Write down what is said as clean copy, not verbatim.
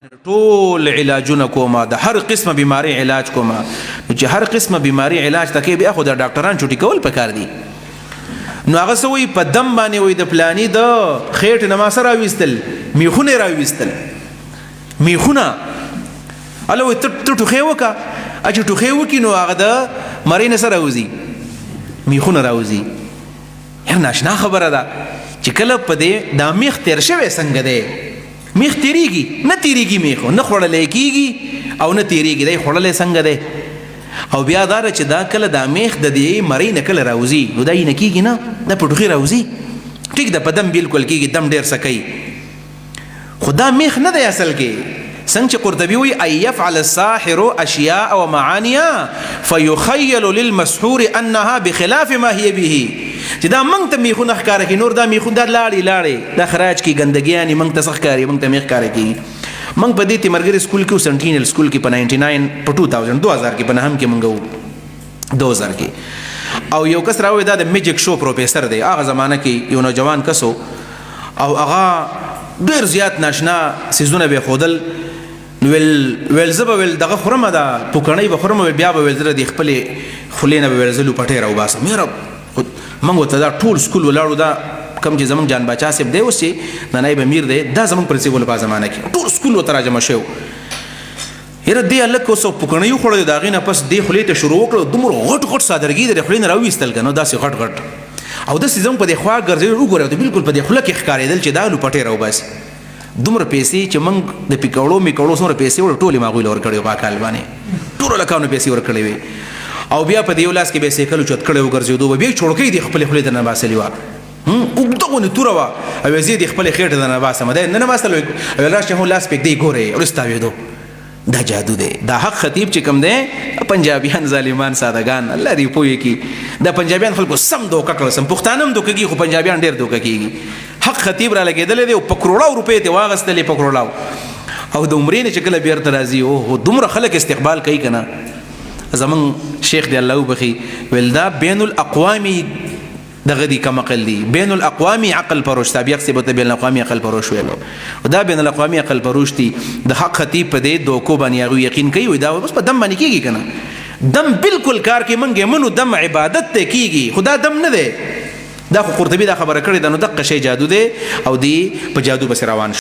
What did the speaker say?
ټول علاجونه کومه د هر قسمه بیماری علاج کومه چې هر قسمه بیماری علاج تکي بیا خو د ډاکټران چټي کول پکار دي نو هغه سوې په دم باندې وې د پلاني د خېټ نه ما سره وستل میخونه راوستل میخونه الو ته ټوخه وکا اجه ټوخه وکي نو هغه د مرینه سره وزي میخونه راوزي هر ناشنا خبره ده چې کله په دې د میخ تیر شوی څنګه ده میخ تیریږي نه تیریږي میخ نه خړلې کیږي او نه تیریږي دی خړلې څنګه ده او بیا دا چې دا کله د میخ د دې مری نه کله راوزی نو دا یې نه کیږي نه د پټوخي راوزی ټیک د پدم بالکل کیږي دم ډیر سکی خدا میخ نه دی اصل کې څنګه چې قرطبي وی اي يفعل الساحر اشياء ومعانيا فيخيل للمسحور انها بخلاف ما هي به چې دا مونږ ته میخونه ښکاره کوي نور دا میخونه لاړې دا خراج کی ګندګیانی مونږ ته ښکاری مونږ ته میخ ښکاره کوي مونږ په دې تیمرګری سکول کې سنټینل سکول کې په 99 په 2000 کې په نهم کې مونږ 2000 کې او یو کس راوي دا د میجیک شو پروفیسور دی هغه زمانہ کې یو نوجوان کسو او هغه ډیر زیات ناشنا سيزونه به خودل ویل زبا ویل دغه خرمه دا پوکړی به خرمه بیا به ویل زره د خپل خلینه به ویل زلو پټه راو باسه مې منګو ته دا ټول سکول ولاړو دا کم چې زمونږ جان بچا صاحب دی اوس چې د نایب امیر دی دا زمونږ پرنسپل په زمانه کې ټول سکول و تراجمه شو یره دی الله کو سو پکنیو خړل دا غینه پس دی خلیته شروع کړو دومره غټ غټ صادرګي د خلینه راوېستل کنه دا سي غټ غټ او د سیزم په د خوا ګرځي وګوره ته بالکل په د خله کې ښکارېدل چې دا لو پټه راو بس دومره پیسې چې منګ د پیکاړو میکاړو سره پیسې ور ټولې ماغوی لور کړو په کال باندې ټول لکانو پیسې ور کړې وي او بیا په دیولاس کې به سیکل چت کړه وګرځېدو به چړکې دی خپل خپل د نه باسلی وا وګدغه نتوره وا او زی دی خپل خېټه د نه باسه مده نه باسل او راشه هو لاس پک دی ګوره ورستاوېدو دا جادو دی دا حق خطیب چې کوم دی پنجابیان ظالمان سادهګان الله دی پوي کی دا پنجابیان خلکو سم دوکه کړل سم پښتانم دوکه کی خو پنجابیان ډیر دوکه کیږي حق خطیب را لګیدل دی او په کروڑو روپې ته واغستلې په کروڑو او د عمرې نه چې کله بیرته راځي او دومره خلک استقبال کوي کنه زمون شیخ دی الله وبخي ولدا بین الاقوام دغه دی کما قل دی بین الاقوام عقل پروش تابع ثبت بین الاقوام عقل پروش ویلو دا بین الاقوام عقل پروش دی د حق خطیب په دې دوکو باندې یقین کوي دا بس په دم باندې کیږي کنه دم بالکل کار کې منګه منو دم عبادت ته کیږي خدا دم نه دی دا خو قرطبي دا خبره کړې ده نو دغه شی جادو دی او دی په جادو بس روان